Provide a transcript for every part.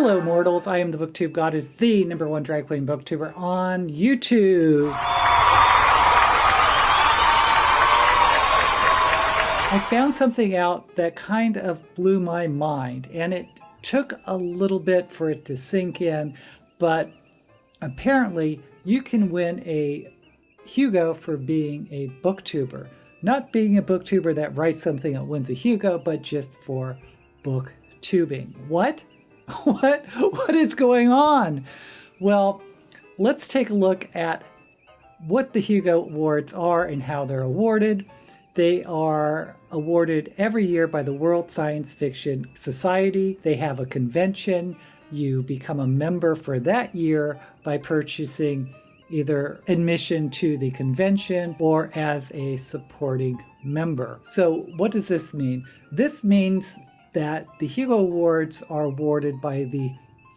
Hello mortals, I am the Booktube Goddess, the #1 drag queen booktuber on YouTube. I found something out that kind of blew my mind, and it took a little bit for it to sink in, but apparently you can win a Hugo for being a booktuber. Not being a booktuber that writes something that wins a Hugo, but just for booktubing. What? What is going on? Well, let's take a look at what the Hugo Awards are and how they're awarded. They are awarded every year by the World Science Fiction Society. They have a convention. You become a member for that year by purchasing either admission to the convention or as a supporting member. So what does this mean? This means that the Hugo Awards are awarded by the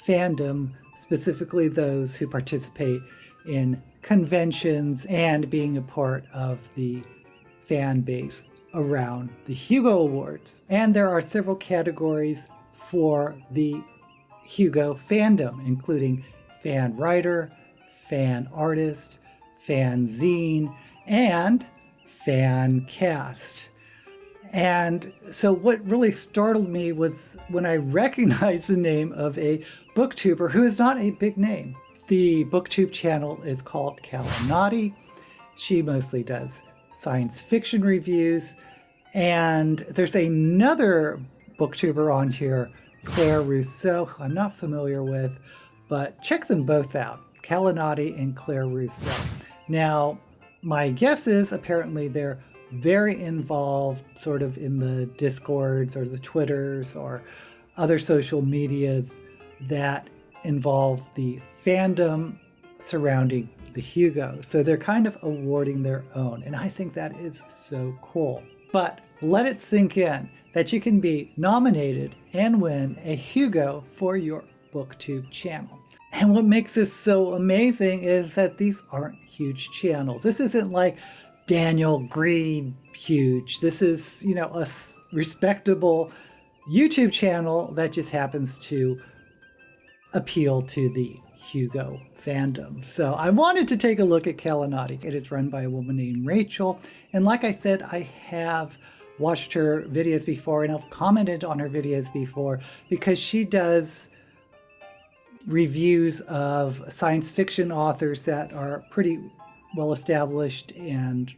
fandom, specifically those who participate in conventions and being a part of the fan base around the Hugo Awards. And there are several categories for the Hugo fandom, including fan writer, fan artist, fan zine, and fan cast. And so what really startled me was when I recognized the name of a booktuber who is not a big name. The booktube channel is called Kalanadi. She mostly does science fiction reviews. And there's another booktuber on here, Claire Rousseau, who I'm not familiar with, but check them both out, Kalanadi and Claire Rousseau. Now, my guess is apparently they're very involved sort of in the Discords or the Twitters or other social medias that involve the fandom surrounding the Hugo. So they're kind of awarding their own. And I think that is so cool. But let it sink in that you can be nominated and win a Hugo for your booktube channel. And what makes this so amazing is that these aren't huge channels. This isn't like Daniel Green huge. This is, a respectable YouTube channel that just happens to appeal to the Hugo fandom. So I wanted to take a look at Kalanadi. It is run by a woman named Rachel. And like I said, I have watched her videos before and I've commented on her videos before because she does reviews of science fiction authors that are pretty well established and,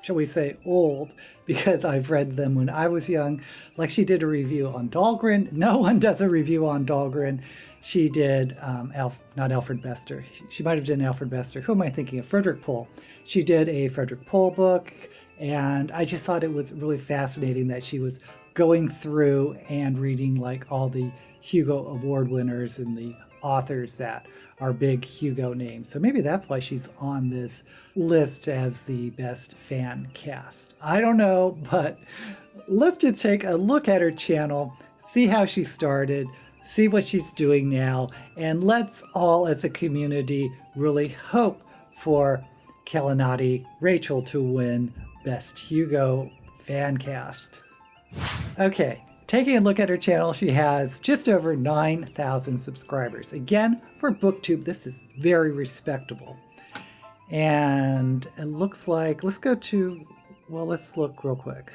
shall we say, old, because I've read them when I was young. Like she did a review on Dahlgren. No one does a review on Dahlgren. She did, not Alfred Bester. She might have done Alfred Bester. Who am I thinking of? Frederick Pohl. She did a Frederick Pohl book, and I just thought it was really fascinating that she was going through and reading like all the Hugo Award winners and the authors that are big Hugo names. So maybe that's why she's on this list as the best fan cast. I don't know, but let's just take a look at her channel, see how she started, see what she's doing now, and let's all as a community really hope for Kalanadi Rachel to win Best Hugo Fan Cast. Okay. Taking a look at her channel, she has just over 9,000 subscribers. Again, for BookTube, this is very respectable. And it looks like, let's look real quick.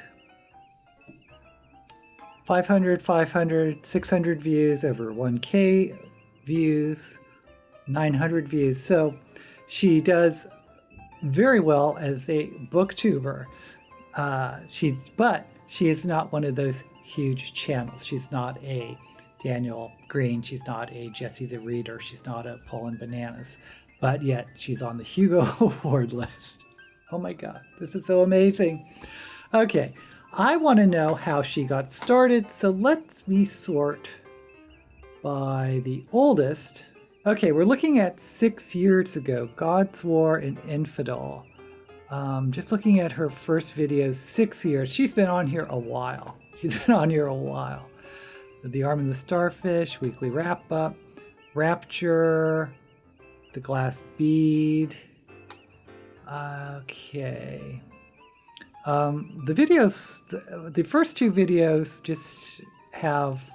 500, 600 views, over 1K views, 900 views. So she does very well as a booktuber. But she is not one of those huge channels. She's not a Daniel Green. She's not a Jesse the Reader. She's not a Paul and Bananas. But yet she's on the Hugo Award list. Oh my God, this is so amazing. Okay, I want to know how she got started. So let me sort by the oldest. Okay, we're looking at 6 years ago, God's War and Infidel. Just looking at her first videos, 6 years. She's been on here a while. The Arm and the Starfish, Weekly Wrap Up, Rapture, The Glass Bead. Okay. The first two videos just have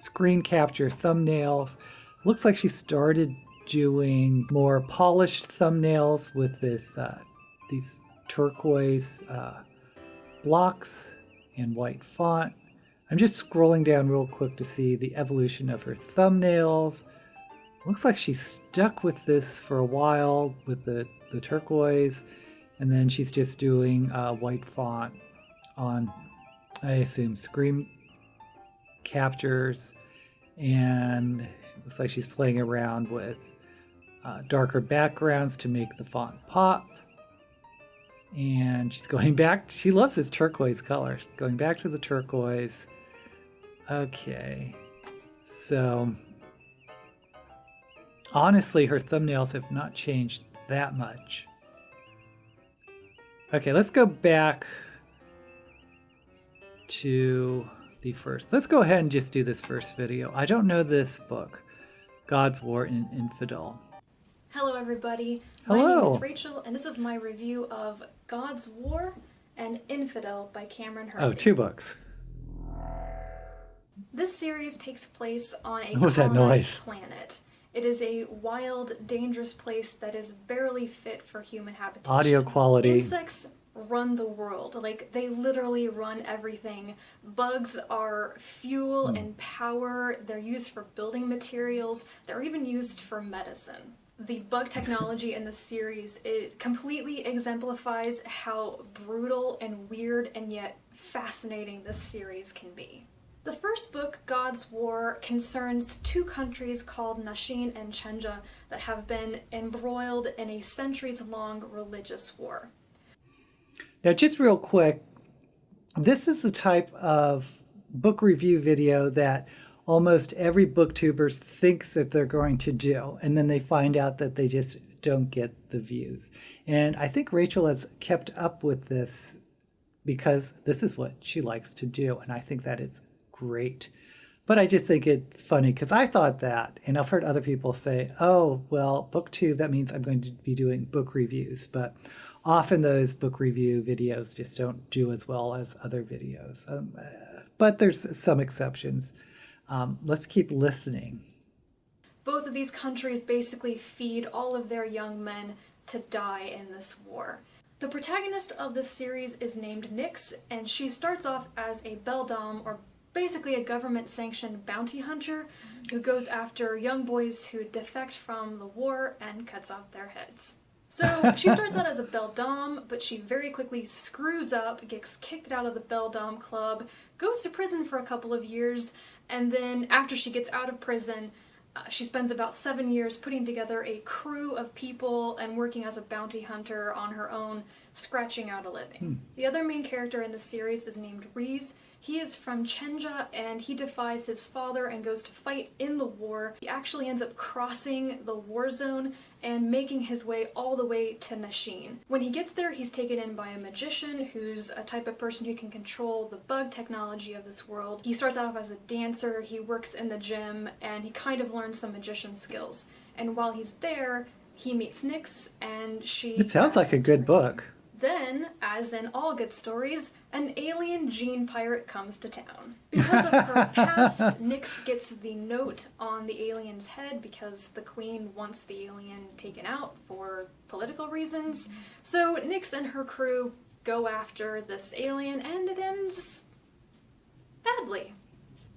screen capture thumbnails. Looks like she started doing more polished thumbnails with these turquoise blocks and white font. I'm just scrolling down real quick to see the evolution of her thumbnails. Looks like she stuck with this for a while with the turquoise, and then she's just doing white font on, I assume, screen captures, and it looks like she's playing around with darker backgrounds to make the font pop. And she's going back, she loves this turquoise color, going back to the turquoise. Okay, so honestly, her thumbnails have not changed that much. Okay, let's go back to the first. Let's go ahead and just do this first video. I don't know this book, God's War and Infidel. Hello everybody, Hello. My name is Rachel and this is my review of God's War and Infidel by Kameron Hurley. Oh, 2 books. This series takes place on a What was that noise? colonized planet. It is a wild, dangerous place that is barely fit for human habitation. Audio quality. Insects run the world. Like, they literally run everything. Bugs are fuel and power. They're used for building materials. They're even used for medicine. The bug technology in the series, it completely exemplifies how brutal and weird and yet fascinating this series can be. The first book, God's War, concerns 2 countries called Nashin and Chenja that have been embroiled in a centuries-long religious war. Now, just real quick, this is the type of book review video that almost every booktuber thinks that they're going to do, and then they find out that they just don't get the views. And I think Rachel has kept up with this because this is what she likes to do, and I think that it's great. But I just think it's funny because I thought that, and I've heard other people say, oh, well, booktube, that means I'm going to be doing book reviews. But often those book review videos just don't do as well as other videos. But there's some exceptions. Let's keep listening. Both of these countries basically feed all of their young men to die in this war. The protagonist of this series is named Nyx, and she starts off as a beldam, or basically a government-sanctioned bounty hunter who goes after young boys who defect from the war and cuts off their heads. So she starts out as a beldam, but she very quickly screws up, gets kicked out of the beldam club, goes to prison for a couple of years, and then after she gets out of prison, she spends about 7 years putting together a crew of people and working as a bounty hunter on her own, scratching out a living. The other main character in the series is named Rees. He is from Chenja, and he defies his father and goes to fight in the war. He actually ends up crossing the war zone and making his way all the way to Nashin. When he gets there, he's taken in by a magician who's a type of person who can control the bug technology of this world. He starts off as a dancer, he works in the gym, and he kind of learns some magician skills. And while he's there, he meets Nyx, and she... It sounds like a good book. Then, as in all good stories, an alien gene pirate comes to town. Because of her past, Nyx gets the note on the alien's head because the queen wants the alien taken out for political reasons. So Nyx and her crew go after this alien, and it ends badly.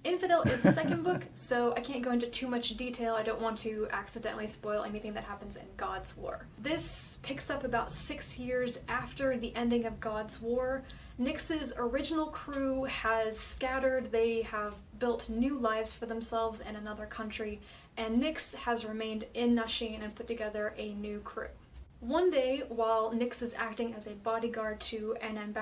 Infidel is the second book, so I can't go into too much detail. I don't want to accidentally spoil anything that happens in God's War. This picks up about 6 years after the ending of God's War. Nyx's original crew has scattered. They have built new lives for themselves in another country, and Nyx has remained in Nashin and put together a new crew. One day, while Nyx is acting as a bodyguard to an ambassador.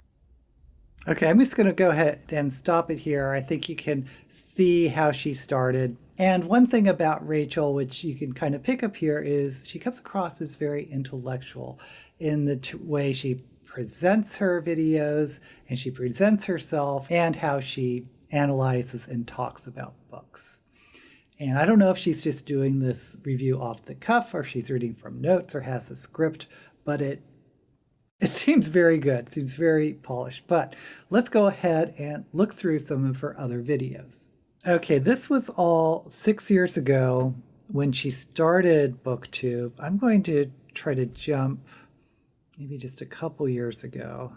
Okay, I'm just going to go ahead and stop it here. I think you can see how she started. And one thing about Rachel, which you can kind of pick up here, is she comes across as very intellectual in the way she presents her videos and she presents herself and how she analyzes and talks about books. And I don't know if she's just doing this review off the cuff or she's reading from notes or has a script, but it seems very good. It seems very polished. But let's go ahead and look through some of her other videos. Okay, this was all 6 years ago when she started BookTube. I'm going to try to jump maybe just a couple years ago.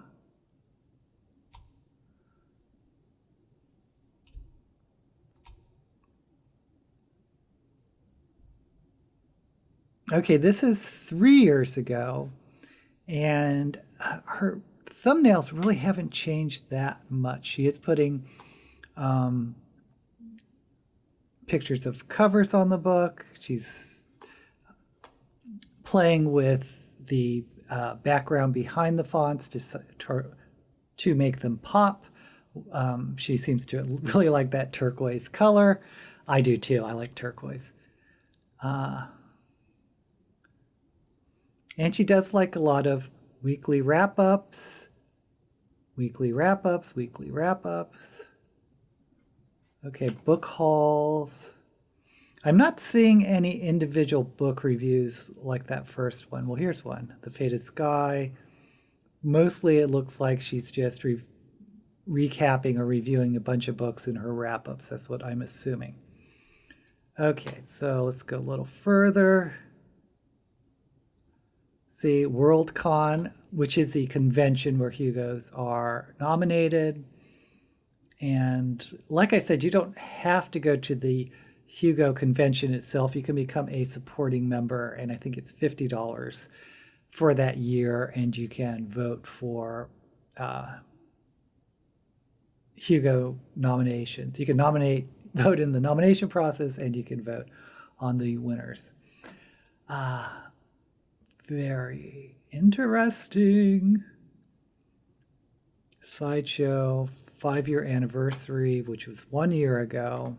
Okay, this is 3 years ago, and her thumbnails really haven't changed that much. She is putting pictures of covers on the book. She's playing with the background behind the fonts to make them pop. She seems to really like that turquoise color. I do too. I like turquoise. And she does like a lot of weekly wrap-ups, weekly wrap-ups, weekly wrap-ups. Okay, book hauls. I'm not seeing any individual book reviews like that first one. Well, here's one, The Faded Sky. Mostly it looks like she's just recapping or reviewing a bunch of books in her wrap-ups. That's what I'm assuming. Okay, so let's go a little further. See, Worldcon, which is the convention where Hugos are nominated. And like I said, you don't have to go to the Hugo convention itself. You can become a supporting member, and I think it's $50 for that year, and you can vote for Hugo nominations. You can vote in the nomination process, and you can vote on the winners. Very interesting. Sideshow 5-year anniversary, which was 1 year ago.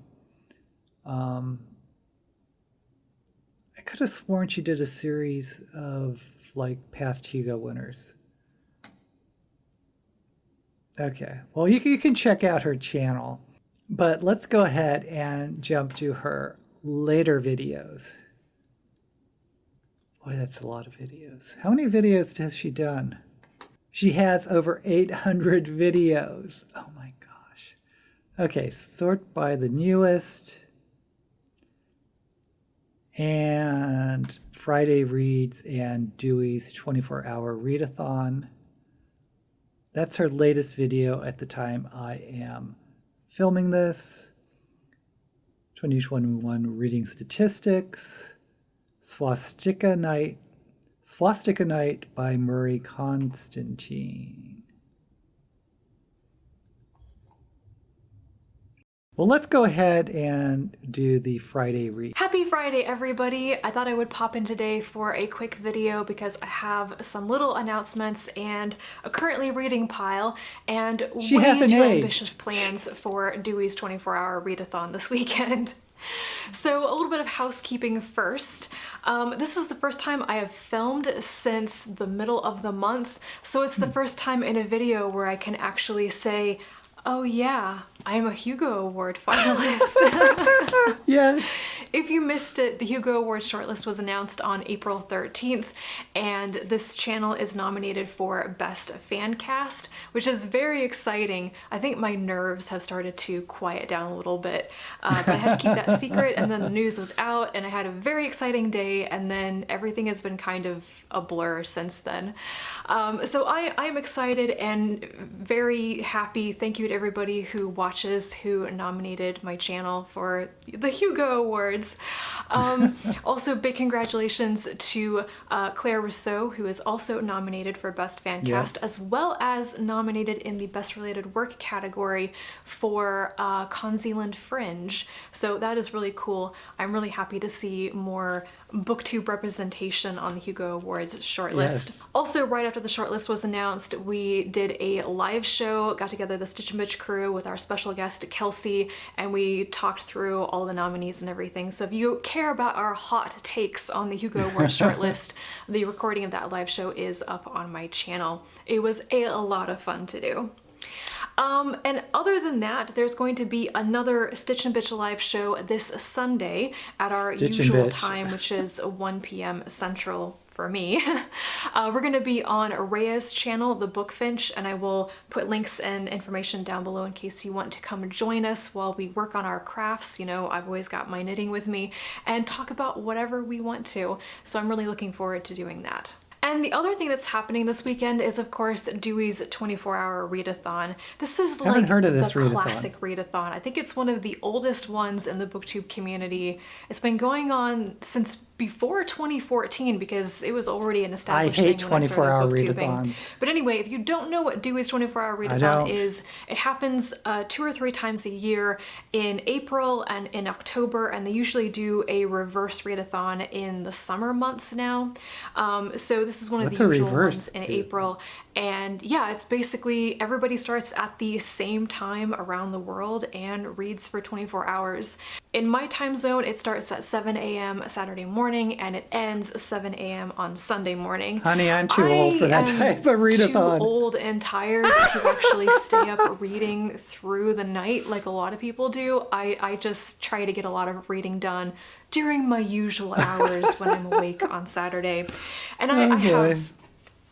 I could have sworn she did a series of like past Hugo winners. Okay, well, you can check out her channel, but let's go ahead and jump to her later videos. Boy, that's a lot of videos. How many videos has she done? She has over 800 videos. Oh my gosh. Okay, sort by the newest. And Friday Reads and Dewey's 24-hour readathon. That's her latest video at the time I am filming this. 2021 reading statistics. Swastika Night by Murray Constantine. Well, let's go ahead and do the Friday read. Happy Friday, everybody! I thought I would pop in today for a quick video because I have some little announcements and a currently reading pile and way too ambitious plans for Dewey's 24-hour readathon this weekend. So a little bit of housekeeping first. This is the first time I have filmed since the middle of the month, so it's the first time in a video where I can actually say, oh yeah, I'm a Hugo Award finalist. Yes. If you missed it, the Hugo Awards shortlist was announced on April 13th, and this channel is nominated for Best Fan Cast, which is very exciting. I think my nerves have started to quiet down a little bit, but I had to keep that secret, and then the news was out, and I had a very exciting day, and then everything has been kind of a blur since then. So I'm excited and very happy. Thank you to everybody who watches, who nominated my channel for the Hugo Awards. Also, big congratulations to Claire Rousseau, who is also nominated for Best Fan Cast, as well as nominated in the Best Related Work category for Conzealand Fringe. So that is really cool. I'm really happy to see more booktube representation on the Hugo Awards shortlist. Yes. Also, right after the shortlist was announced, we did a live show, got together the Stitch and Bitch crew with our special guest Kelsey, and we talked through all the nominees and everything. So if you care about our hot takes on the Hugo Awards shortlist, the recording of that live show is up on my channel. It was a lot of fun to do. And other than that, there's going to be another Stitch and Bitch live show this Sunday at our usual time, which is 1 p.m. Central for me. We're going to be on Araya's channel, The Bookfinch, and I will put links and information down below in case you want to come join us while we work on our crafts. You know, I've always got my knitting with me, and talk about whatever we want to. So I'm really looking forward to doing that. And the other thing that's happening this weekend is, of course, Dewey's 24-hour readathon. This is like the classic readathon. I think it's one of the oldest ones in the booktube community. It's been going on since before 2014 because it was already an established thing when I started booktubing. But anyway, if you don't know what Dewey's 24-hour readathon is, it happens 2 or 3 times a year in April and in October, and they usually do a reverse readathon in the summer months now. So this is one of the usual ones in April. And yeah, it's basically everybody starts at the same time around the world and reads for 24 hours. In my time zone, it starts at 7 a.m. Saturday morning and it ends 7 a.m. on Sunday morning. Honey, I'm too old for that type of readathon. Too old and tired to actually stay up reading through the night like a lot of people do. I just try to get a lot of reading done during my usual hours when I'm awake on Saturday. And I have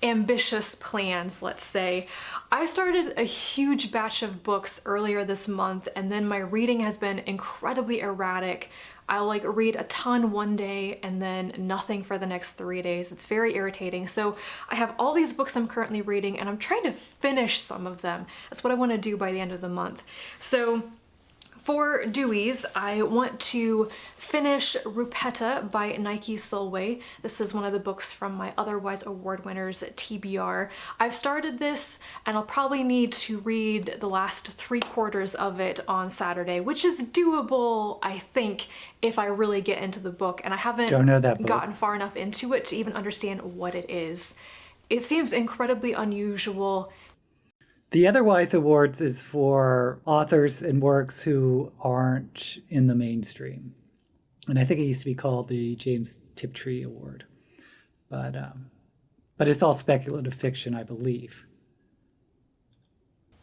ambitious plans, let's say. I started a huge batch of books earlier this month, and then my reading has been incredibly erratic. I'll like read a ton one day and then nothing for the next 3 days. It's very irritating. So I have all these books I'm currently reading and I'm trying to finish some of them. That's what I want to do by the end of the month. So for Dewey's, I want to finish Rupetta by Nike Solway. This is one of the books from my otherwise award winners at TBR. I've started this and I'll probably need to read the last 3/4 of it on Saturday, which is doable, I think, if I really get into the book. And I haven't gotten far enough into it to even understand what it is. It seems incredibly unusual. The Otherwise Awards is for authors and works who aren't in the mainstream. And I think it used to be called the James Tiptree Award. But it's all speculative fiction, I believe.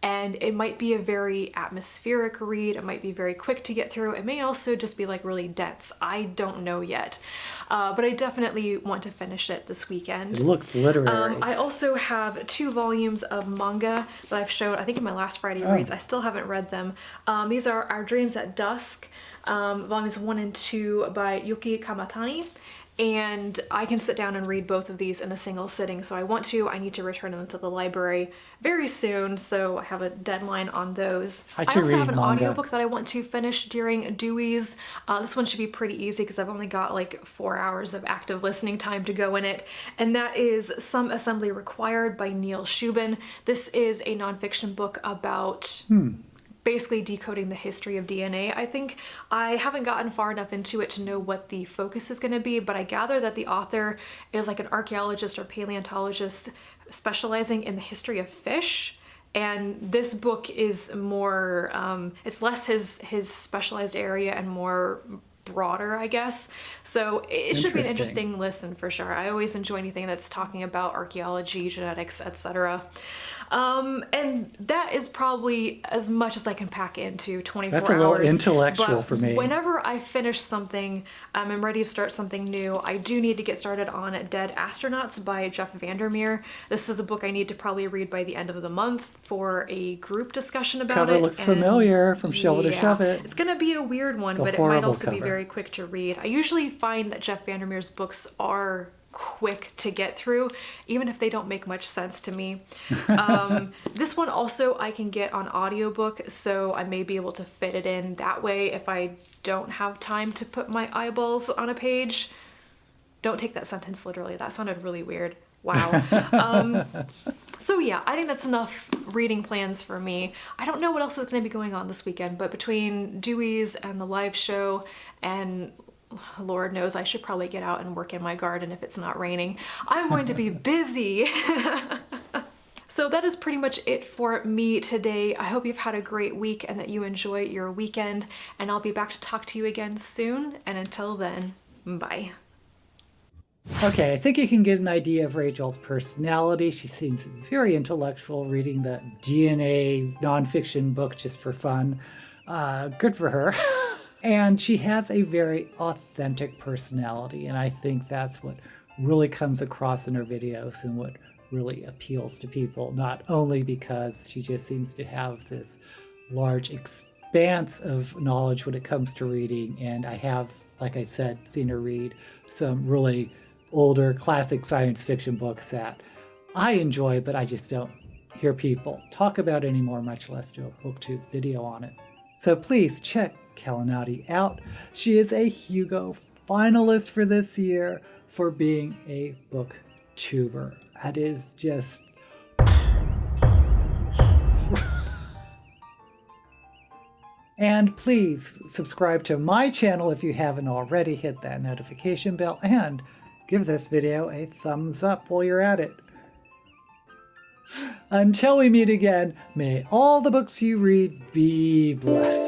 And it might be a very atmospheric read. It might be very quick to get through. It may also just be like really dense. I don't know yet. But I definitely want to finish it this weekend. It looks literary. I also have 2 volumes of manga that I've showed, I think in my last Friday Reads. I still haven't read them. These are Our Dreams at Dusk, volumes 1 and 2 by Yuki Kamatani. And I can sit down and read both of these in a single sitting, so I need to return them to the library very soon, so I have a deadline on those. I also have an audiobook that I want to finish during Dewey's. This one should be pretty easy because I've only got like 4 hours of active listening time to go in it, and that is Some Assembly Required by Neil Shubin. This is a nonfiction book about basically decoding the history of DNA. I think I haven't gotten far enough into it to know what the focus is going to be, but I gather that the author is like an archaeologist or paleontologist specializing in the history of fish. And this book is more, it's less his specialized area and more broader, I guess. So it should be an interesting listen for sure. I always enjoy anything that's talking about archaeology, genetics, etc. And that is probably as much as I can pack into 24 hours. That's a little intellectual for me. Whenever I finish something, I'm ready to start something new. I do need to get started on Dead Astronauts by Jeff Vandermeer. This is a book I need to probably read by the end of the month for a group discussion about it. Cover looks familiar from Shovel to Shove It. It's going to be a weird one, but it might also be very quick to read. I usually find that Jeff Vandermeer's books are quick to get through, even if they don't make much sense to me. This one also I can get on audiobook, so I may be able to fit it in that way if I don't have time to put my eyeballs on a page. Don't take that sentence literally. That sounded really weird. Wow. So yeah, I think that's enough reading plans for me. I don't know what else is going to be going on this weekend, but between Dewey's and the live show and Lord knows I should probably get out and work in my garden if it's not raining, I'm going to be busy. So that is pretty much it for me today. I hope you've had a great week and that you enjoy your weekend, and I'll be back to talk to you again soon. And until then, bye. Okay, I think you can get an idea of Rachel's personality. She seems very intellectual, reading the DNA nonfiction book just for fun. Good for her. And she has a very authentic personality, and I think that's what really comes across in her videos and what really appeals to people, not only because she just seems to have this large expanse of knowledge when it comes to reading, and I have, like I said, seen her read some really older classic science fiction books that I enjoy, but I just don't hear people talk about anymore, much less do a booktube video on it. So please check Kalanadi out. She is a Hugo finalist for this year for being a booktuber. That is just... And please subscribe to my channel if you haven't already. Hit that notification bell and give this video a thumbs up while you're at it. Until we meet again, may all the books you read be blessed.